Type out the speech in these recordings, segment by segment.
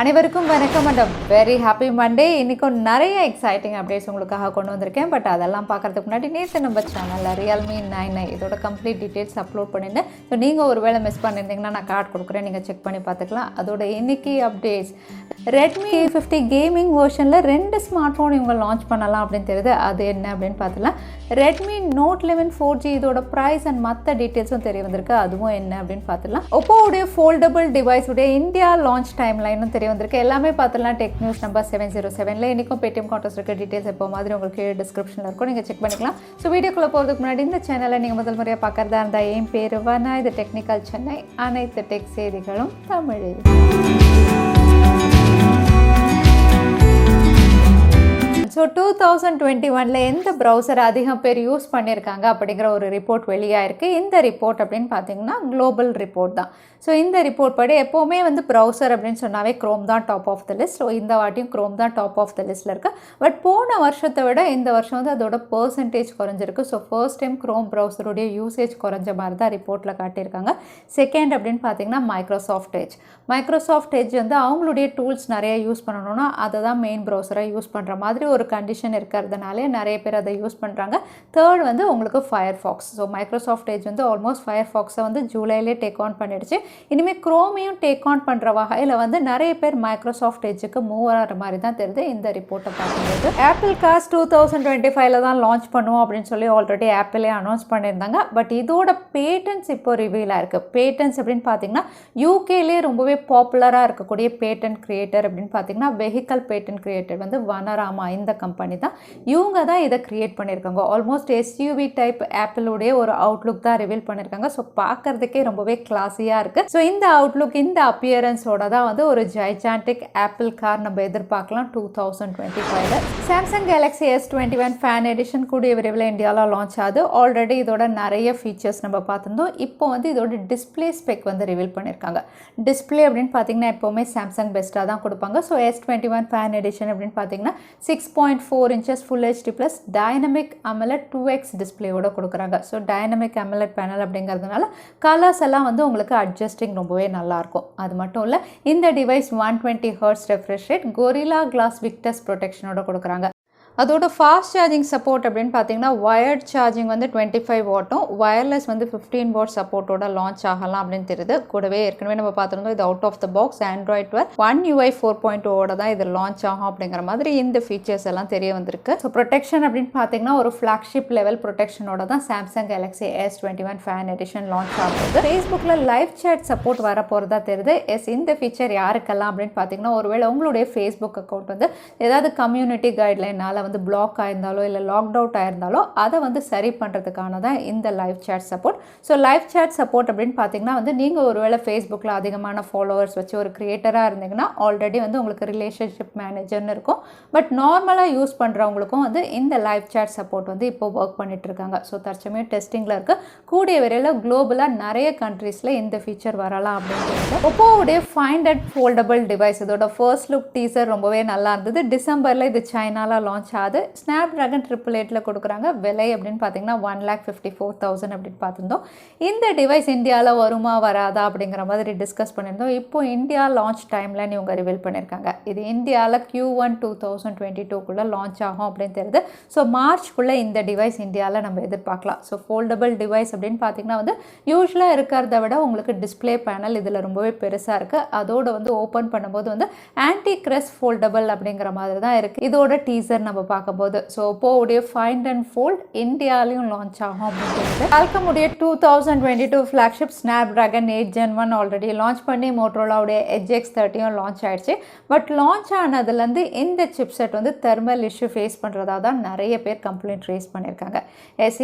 அனைவருக்கும் வணக்கம் and very happy Monday. இன்றைக்கும் நிறைய எக்ஸைட்டிங் அப்டேட்ஸ் உங்களுக்காக கொண்டு வந்திருக்கேன். பட் அதெல்லாம் பார்க்குறதுக்கு முன்னாடி நேற்று நம்ம சேனலில் ரியல்மி 9 இதோட கம்ப்ளீட் டீட்டெயில்ஸ் அப்லோட் பண்ணியிருந்தேன். ஸோ நீங்கள் ஒரு வேளை மிஸ் பண்ணியிருந்தீங்கன்னா நான் கார்டு கொடுக்குறேன், நீங்கள் செக் பண்ணி பார்த்துக்கலாம். அதோட இன்னைக்கு அப்டேட்ஸ் Redmi K50 கேமிங் வெர்ஷனில் 2 ஸ்மார்ட் ஃபோன் இவங்க லான்ச் பண்ணலாம் அப்படின்னு தெரியுது. அது என்ன அப்படின்னு பார்த்துலாம். Redmi Note 11 4G இதோட ப்ரைஸ் அண்ட் மற்ற டீட்டெயில்ஸும் தெரிய வந்திருக்கு. அதுவும் என்ன அப்படின்னு பார்த்துலாம். ஒப்போவுடைய ஃபோல்டபுள் டிவைஸுடைய இந்தியா லான்ச் டைம் லைனும் தெரிய வந்திருக்கு. எல்லாமே பார்த்துலாம் டெக் நியூஸ் நம்பர் 707 இன்றைக்கும் பேடிஎம் கான்டெஸ்ட் இருக்க டீட்டெயில்ஸ் எப்போ மாதிரி உங்களுக்கு டிஸ்கிரிப்ஷனில் இருக்கும், நீங்கள் செக் பண்ணிக்கலாம். ஸோ வீடியோக்குள்ளே போகிறதுக்கு முன்னாடி இந்த சேனலை நீங்கள் முதல் முறையாக பார்க்குறதா இருந்தால் என் பேர் வனா, இது டெக்னிக்கல் சென்னை, அனைத்து டெக் செய்திகளும் தமிழில். ஸோ 2021 எந்த ப்ரௌசர் அதிகம் பேர் யூஸ் பண்ணியிருக்காங்க அப்படிங்கிற ஒரு ரிப்போர்ட் வெளியாயிருக்கு. இந்த ரிப்போர்ட் அப்படின்னு பார்த்தீங்கன்னா குளோபல் ரிப்போர்ட் தான். ஸோ இந்த ரிப்போர்ட் படி எப்போவுமே ப்ரௌசர் அப்படின்னு சொன்னாவே க்ரோம் தான் top of the list. So இந்த வாட்டியும் க்ரோம் தான் டாப் ஆஃப் த லிஸ்ட்டில் இருக்குது. பட் போன வருஷத்தை விட இந்த வருஷம் அதோட பர்சன்டேஜ் குறைஞ்சிருக்கு. ஸோ ஃபர்ஸ்ட் டைம் க்ரோம் ப்ரௌசருடைய யூசேஜ் குறைஞ்ச மாதிரி தான் ரிப்போர்ட்டில் காட்டியிருக்காங்க. செகண்ட் அப்படின்னு பார்த்தீங்கன்னா மைக்ரோசாஃப்ட் எட்ஜ் அவங்களுடைய டூல்ஸ் நிறைய யூஸ் பண்ணணும்னா அதை தான் மெயின் ப்ரௌசராக யூஸ் பண்ணுற மாதிரி ஒரு கண்டிஷன் இருக்கிறதுனாலே நிறைய பேர் அதை யூஸ் பண்ணுறாங்க. தேர்ட் உங்களுக்கு Firefox. So Microsoft Edge almost ஃபயர்ஃபாக்ஸை ஜூலைலே டேக் ஆன் பண்ணிடுச்சு. இனிமேல் க்ரோமையும் டேக் ஆன் பண்ணுற வகையில் நிறைய பேர் மைக்ரோசாஃப்ட் எட்ஜுக்கு மூவ் ஆகிற மாதிரி தான் தெரியுது இந்த ரிப்போர்ட்டை பார்க்கும்போது. ஆப்பிள் காஸ் 2025 தான் லான்ச் பண்ணுவோம் அப்படின்னு சொல்லி ஆல்ரெடி ஆப்பிளே அனௌன்ஸ் பண்ணியிருந்தாங்க. பட் இதோட பேட்டன்ஸ் இப்போ ரிவீல் ஆயிருக்கு. பேட்டன்ஸ் அப்படின்னு பார்த்தீங்கன்னா யூகேலே ரொம்பவே பாப்புலராக இருக்கக்கூடிய பேட்டன் கிரியேட்டர் அப்படின்னு பார்த்தீங்கன்னா வெஹிக்கல் பேட்டன் கிரியேட்டர் வனராமா இந்த கம்பெனி தான். இவங்க தான் இதை கிரியேட் பண்ணியிருக்காங்க. ஆல்மோஸ்ட் எஸ்யூவி டைப் ஆப்பிளுடைய ஒரு அவுட்லுக் தான் ரிவீல் பண்ணியிருக்காங்க. ஸோ பார்க்கறதுக்கே ரொம்பவே கிளாஸியாக இருக்குது. ஸோ இந்த அவுட்லுக் இந்த அப்பியரன்ஸோட தான் ஒரு ஜைஜாண்டிக் ஆப்பிள் கார் நம்ம எதிர்பார்க்கலாம் 2025. Samsung Galaxy S21 fan edition கூடிய விரைவில் இந்தியாவில் லான்ச் ஆகுது. ஆல்ரெடி இதோட நிறைய ஃபீச்சர்ஸ் நம்ம பார்த்துருந்தோம். இப்போ இதோட டிஸ்பிளே ஸ்பெக் ரிவீல் பண்ணியிருக்காங்க. டிஸ்பிளே அப்படின்னு பார்த்தீங்கன்னா எப்போவுமே சாம்சங் பெஸ்ட்டாக தான் கொடுப்பாங்க. ஸோ S21 ஃபேன் எடிஷன் அப்படின்னு பார்த்தீங்கன்னா 6.4 inches full HD plus dynamic AMOLED 2x டிஸ்பிளேயோட கொடுக்குறாங்க. ஸோ டைனமிக் AMOLED பேனல் அப்படிங்கிறதுனால கலர்ஸ் எல்லாம் உங்களுக்கு அட்ஜஸ்டிங் ரொம்பவே நல்லாயிருக்கும். அது மட்டும் இல்லை, இந்த device 120 Hz refresh rate, Gorilla Glass Victus ப்ரொடெக்ஷனோட கொடுக்குறாங்க. அதோட ஃபாஸ்ட் சார்ஜிங் சப்போர்ட் அப்படின்னு பார்த்தீங்கன்னா வயர்ட் சார்ஜிங் 25 வாட்டும் வயர்லெஸ் 15 வாட் சப்போர்ட்டோட லான்ச் ஆகலாம் அப்படின்னு தெரியுது. கூடவே ஏற்கனவே நம்ம பார்த்துருந்தோம் இது out of the box Android Wear 1 UI 4.0 தான் இது லான்ச் ஆகும் அப்படிங்கிற மாதிரி இந்த ஃபீச்சர்ஸ் எல்லாம் தெரிய வந்திருக்கு. ஸோ ப்ரொடெக்ஷன் அப்படின்னு பார்த்தீங்கன்னா ஒரு ஃப்ளாக்ஷிப் லெவல் ப்ரொடெக்ஷனோட தான் Samsung Galaxy S21 fan edition launch ஆகுது. ஃபேஸ்புக்கில் லைவ் சேட் சப்போர்ட் வர போகிறதா தெரியுது. இந்த ஃபீச்சர் யாருக்கெல்லாம் அப்படின்னு பார்த்தீங்கன்னா ஒருவேளை உங்களுடைய ஃபேஸ்புக் அக்கௌண்ட் ஏதாவது கம்யூனிட்டி கைட்லைனால் பிளாக் ஆயிருந்தாலோ இல்லை லாக்ட் அவுட் ஆயிருந்தாலோ அதை சரி பண்ணுறதுக்கான தான் இந்த live chat support. So live chat support அப்படின்னு பார்த்தீங்கன்னா நீங்கள் ஒருவேளை ஃபேஸ்புக்கில் அதிகமான ஃபாலோவர்ஸ் வச்சு ஒரு கிரியேட்டராக இருந்தீங்கன்னா ஆல்ரெடி உங்களுக்கு ரிலேஷன்ஷிப் மேனேஜர்னு இருக்கும். பட் நார்மலாக யூஸ் பண்ணுறவங்களுக்கும் இந்த லைவ் சேட் சப்போர்ட் இப்போ ஒர்க் பண்ணிட்டு இருக்காங்க. ஸோ தற்சமயம் டெஸ்டிங்கில் இருக்குது. கூடிய விரைவில் குளோபலாக நிறைய கண்ட்ரீஸில் இந்த ஃபீச்சர் வரலாம் அப்படின்னு ஒப்போவுடைய ஃபைண்ட் அண்ட் ஃபோல்டபுள் டிவைஸ் இதோட ஃபர்ஸ்ட் லுக் டீசர் ரொம்பவே நல்லா இருந்தது. டிசம்பரில் இது சைனாவில் லான்ச் ஆகுது. Snapdragon 888 கொடுக்குறாங்க. விலை அப்படின்னு பார்த்தீங்கன்னா 1,54,000 அப்படின்னு பார்த்துருந்தோம். இந்த டிவைஸ் இந்தியாவில் வருமா வராதா அப்படிங்கிற மாதிரி டிஸ்கஸ் பண்ணியிருந்தோம். இப்போ இந்தியா லான்ச் டைம்லைன் இவங்க ரிவீல் பண்ணியிருக்காங்க. இது இந்தியாவில் Q1 2022 லான்ச் ஆகும் அப்படின்னு தெரியுது. ஸோ மார்ச்க்குள்ளே இந்த டிவைஸ் இந்தியாவில் நம்ம எதிர்பார்க்கலாம். ஸோ ஃபோல்டபுள் டிவைஸ் அப்படின்னு பார்த்தீங்கன்னா யூஸ்வலாக இருக்கிறத விட உங்களுக்கு டிஸ்பிளே பேனல் இதில் ரொம்பவே பெருசாக இருக்குது. அதோடு ஓப்பன் பண்ணும்போது ஆன்டி கிரஸ் ஃபோல்டபுள் அப்படிங்கிற மாதிரி தான் இருக்குது. இதோட டீசர் நம்ம பார்க்கும்போது ஸோ ஒப்போவுடைய ஃபைண்ட் அண்ட் ஃபோல்ட் இந்தியாலையும் லான்ச் ஆகும் அப்படின்னு சொல்லிட்டு ஆல்கமுடைய 2022 flagship Snapdragon 8 Gen 1 already launch பண்ணி மோட்டோரோலாவுடைய Edge X30 லான்ச் ஆயிடுச்சு. பட் லான்ச் ஆனதுலேருந்து இந்த சிப்செட் தெர்மல் இஷ்யூ ஃபேஸ் பண்ணுறதா தான் நிறைய பேர் கம்ப்ளைண்ட் ரேஸ் பண்ணியிருக்காங்க.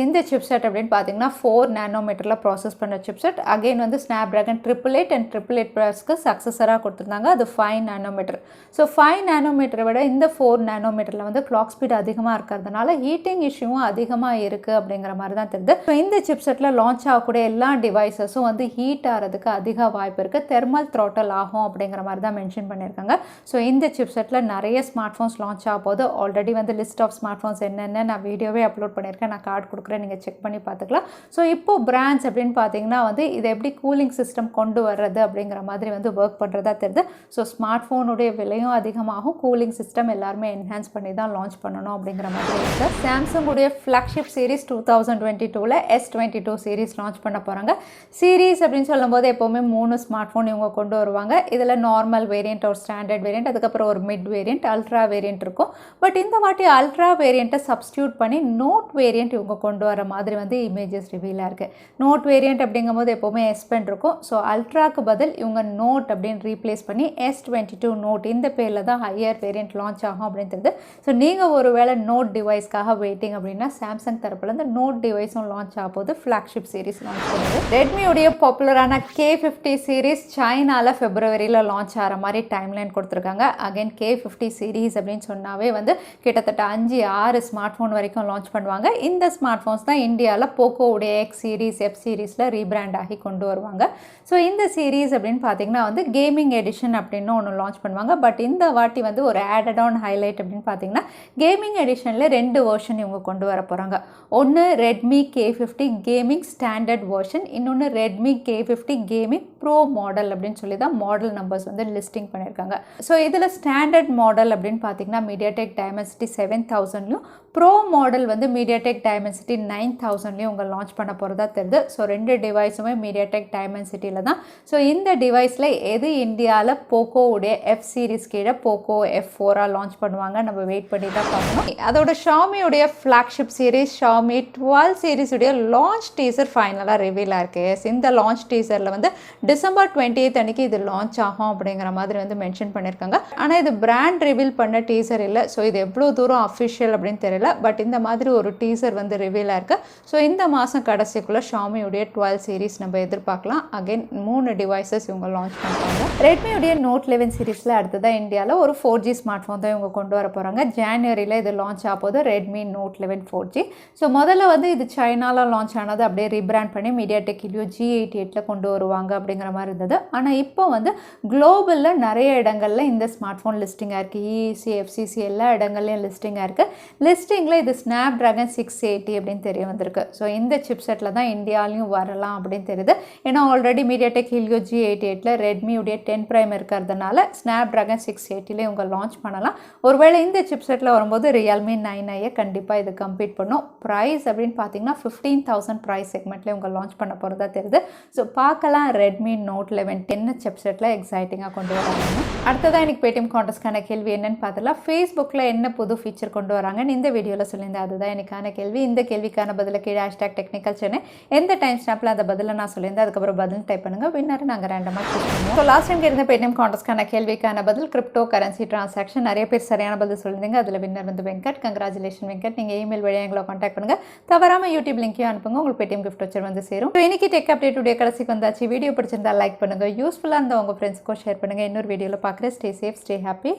இந்த சிப்செட் அப்படின்னு பார்த்தீங்கன்னா 4 nanometerல ப்ராசஸ் பண்ண சிப்செட். அகெயின் Snapdragon 888 and 888 சக்ஸஸராக கொடுத்துருந்தாங்க. அது 5 nanometer. ஸோ 5 nanometer விட இந்த 4 nanometerல கிளாக் கிளாக் ஸ்பீட் அதிகமாக இருக்கிறதுனால ஹீட்டிங் இஷ்யூவும் அதிகமாக இருக்குது அப்படிங்கிற மாதிரி தான் தெரியுது. ஸோ இந்த சிப்செட்டில் லான்ச் ஆகக்கூடிய எல்லா டிவைசஸும் வந்து ஹீட் ஆகிறதுக்கு அதிக வாய்ப்பு இருக்குது, தெர்மல் த்ராட்டல் ஆகும் அப்படிங்கிற மாதிரி தான் மென்ஷன் பண்ணியிருக்காங்க. ஸோ இந்த சிப்செட்டில் நிறைய ஸ்மார்ட் ஃபோன்ஸ் லான்ச் ஆக போது. ஆல்ரெடி வந்து லிஸ்ட் ஆஃப் ஸ்மார்ட் ஃபோன்ஸ் என்னென்ன நான் வீடியோவே அப்லோட் பண்ணியிருக்கேன், நான் கார்டு கொடுக்குறேன், நீங்கள் செக் பண்ணி பார்த்துக்கலாம். ஸோ இப்போது பிராண்ட்ஸ் அப்படின்னு பார்த்தீங்கன்னா வந்து இதை எப்படி கூலிங் சிஸ்டம் கொண்டு வர்றது அப்படிங்கிற மாதிரி வந்து ஒர்க் பண்ணுறதா தெரியுது. ஸோ ஸ்மார்ட் ஃபோனுடைய விலையும் அதிகமாகும், கூலிங் சிஸ்டம் எல்லாருமே என்ஹான்ஸ் பண்ணி தான் லான்ச் பண்ணணும் அப்படிங்கிற மாதிரி இருக்குது. சாம்சங்குடைய flagship series 2022 S22 series launch பண்ண போகிறாங்க. சீரிஸ் அப்படின்னு சொல்லும்போது எப்போவுமே 3 ஸ்மார்ட் ஃபோன் இவங்க கொண்டு வருவாங்க. இதில் நார்மல் வேரியண்ட், ஒரு ஸ்டாண்டர்ட் வேரியண்ட், அதுக்கப்புறம் ஒரு மிட் வேரியண்ட், அல்ட்ரா வேரியண்ட் இருக்கும். பட் இந்த வாட்டி அல்ட்ரா வேரியண்ட்டை சப்ஸ்டியூட் பண்ணி நோட் வேரியண்ட் இவங்க கொண்டு வர மாதிரி வந்து இமேஜஸ் ரிவீலாக இருக்குது. நோட் வேரியண்ட் அப்படிங்கும்போது எப்போவுமே S Pen இருக்கும். ஸோ அல்ட்ராக்கு பதில் இவங்க நோட் அப்படின்னு ரீப்ளேஸ் பண்ணி S22 நோட் இந்த பேரில் தான் ஹையர் வேரியண்ட் லான்ச் ஆகும் அப்படின்னு தெரியுது. ஸோ நீங்கள் ஒரு வேளை நோட் டிவைஸ்க்காக வெயிட்டிங் அப்படின்னா சாம்சங் தரப்பில் இந்த நோட் டிவைஸும் லான்ச் ஆக போது ஃப்ளாக்ஷிப் சீரிஸ் லான்ச் பண்ணுது. ரெட்மியுடைய பாப்புலரான K50 சீரிஸ் சைனாவில் ஃபெப்ரவரியில் லான்ச் ஆகிற மாதிரி டைம்லைன் கொடுத்துருக்காங்க. அகைன் K50 சீரிஸ் அப்படின்னு சொன்னாவே வந்து கிட்டத்தட்ட 5-6 ஸ்மார்ட் ஃபோன் வரைக்கும் லான்ச் பண்ணுவாங்க. இந்த ஸ்மார்ட் ஃபோன்ஸ் தான் இந்தியாவில் போக்கோவுடைய X சீரிஸ், F சீரிஸில் ரீபிராண்ட் ஆகி கொண்டு வருவாங்க. ஸோ இந்த சீரிஸ் அப்படின்னு பார்த்தீங்கன்னா வந்து கேமிங் எடிஷன் அப்படின்னு ஒன்று லான்ச் பண்ணுவாங்க. பட் இந்த வாட்டி வந்து ஒரு ஆடட் ஆன் ஹைலைட் அப்படின்னு பார்த்தீங்கன்னா கேமிங் எடிஷனில் 2 வெர்ஷன் இவங்க கொண்டு வர போகிறாங்க. ஒன்று Redmi K50 gaming standard version, இன்னொன்று Redmi K50 gaming bro model அப்படின்னு சொல்லி தான் மாடல் நம்பர்ஸ் வந்து லிஸ்டிங் பண்ணியிருக்காங்க. ஸோ இதில் ஸ்டாண்டர்ட் மாடல் அப்படின்னு பார்த்தீங்கன்னா MediaTek Dimensity 7000லையும், ப்ரோ மாடல் வந்து MediaTek Dimensity 9000லையும் உங்கள் லான்ச் பண்ண போகிறதா தெரியுது. ஸோ 2 டிவைஸுமே MediaTek Dimensityயில் தான். ஸோ இந்த டிவைஸில் எது இந்தியாவில் போக்கோவுடைய F சீரிஸ் கீழே போக்கோ F4 லான்ச் பண்ணுவாங்க, நம்ம வெயிட் பண்ணி தான் பார்க்கணும். அதோட ஷாமியுடைய ஃப்ளாக்ஷிப் சீரிஸ் ஷாமி 12 சீரிஸுடைய லான்ச் டீசர் ஃபைனலாக ரிவீல் ஆயிருக்கு. இந்த லான்ச் டீசரில் வந்து டிசம்பர் 28 அன்னைக்கு இது லான்ச் ஆகும் அப்படிங்கிற மாதிரி வந்து மென்ஷன் பண்ணியிருக்காங்க. ஆனால் இது பிராண்ட் ரிவீல் பண்ண டீசர் இல்லை. ஸோ இது எவ்வளோ தூரம் அஃபிஷியல் அப்படின்னு தெரியல. பட் இந்த மாதிரி ஒரு டீசர் வந்து ரிவீல் ஆயிருக்கு. ஸோ இந்த மாதம் கடைசிக்குள்ளே ஷாமியுடைய 12 சீரிஸ் நம்ம எதிர்பார்க்கலாம். அகைன் 3 டிவைசஸ் இவங்க லான்ச் பண்ணுறாங்க. ரெட்மியுடைய Note 11 சீரிஸில் அடுத்ததான் இந்தியாவில் ஒரு 4G ஸ்மார்ட் ஃபோன் தான் இவங்க கொண்டு வர போகிறாங்க. ஜனவரியில் இது லான்ச் ஆக போது Redmi Note 11 4G. ஸோ முதல்ல வந்து இது சைனாவில் லான்ச் ஆனது அப்படியே ரீபிராண்ட் பண்ணி MediaTek Helio G88ல கொண்டு வருவாங்க அப்படிங்கிற மாதிரி இருந்தது. ஆனால் இப்போ வந்து குளோபலில் நிறைய இடங்களில் இந்த ஸ்மார்ட் ஃபோன் லிஸ்டிங்காக இருக்குது. EEC, FCC எல்லா இடங்கள்லையும் லிஸ்டிங்காக இருக்குது. லிஸ்டிங்கில் இது Snapdragon 680 அப்படின்னு தெரிய வந்திருக்கு. ஸோ இந்த சிப்செட்டில் தான் இந்தியாலையும் வரலாம் அப்படின்னு தெரியுது. ஏன்னா ஆல்ரெடி MediaTek Helio G88ல ரெட்மியுடைய 10 Prime இருக்கிறதுனால Snapdragon 680ல இவங்க லான்ச் பண்ணலாம். ஒருவேளை இந்த சிப்செட்டில் வரும்போது Realme 9i கண்டிப்பாக இது கம்பீட் பண்ணும். ப்ரைஸ் அப்படின்னு பார்த்தீங்கன்னா 15,000 ப்ரைஸ் செக்மெண்ட்டில் இவங்க லான்ச் பண்ண போகிறதா தெரியுது. ஸோ பார்க்கலாம் Redmi Note 11 என்ன சிப்செட்டில் எக்ஸைட்டிங்காக கொண்டு வராங்க. அடுத்ததான் எனக்கு பேடிஎம் கான்டெஸ்ட்கான கேள்வி என்னன்னு பார்த்தலாம். ஃபேஸ்புக்கில் என்ன புது ஃபீச்சர் கொண்டு வராங்கன்னு இந்த வீடியோவில் சொல்லியிருந்தேன். அதுதான் எனக்கான கேள்வி. இந்த கேள்விக்கான பதில கீழே #Technical Chennai எந்த டைம் ஸ்னாப்பில் அந்த பதிலை நான் சொல்லியிருந்தேன். அதுக்கப்புறம் பதில் டைப் பண்ணுங்கள். வின்னரை நாங்கள் ரேண்டமாக சூஸ் பண்ணுவோம். ஸோ லாஸ்ட் டைம் இருந்த பேடிஎம் கான்டெஸ்ட்கான கேள்விக்கான பதில் கிரிப்டோ கரன்சி டிரான்சாக்ஷன். நிறைய பேர் சரியான பதில் சொல்லியிருந்தீங்க. அதில் வின்னர் வந்து வெங்கட். கங்க்ராச்சுலேஷன் வெங்கட். நீங்கள் இமெயில் வழியாக எங்களை கான்டாக்ட் பண்ணுங்கள். தவறாமல் யூடியூப் லிங்க்கையும் அனுப்புங்க. உங்களுக்கு பேடிஎம் கிஃப்ட் வச்சர் வந்து சேரும். ஸோ இன்னைக்கு டெக் அப்டேட் உடைய கடைசிக்கு வந்தாச்சு. வீடியோ பிடிச்சிருந்தா லைக் பண்ணுங்கள். யூஸ்ஃபுல்லாக இருந்தால் உங்கள் ஃப்ரெண்ட்ஸ்க்கும் ஷேர் பண்ணுங்கள். இன்னொரு வீடியோவில் பார்க்குறேன். Stay safe, stay happy.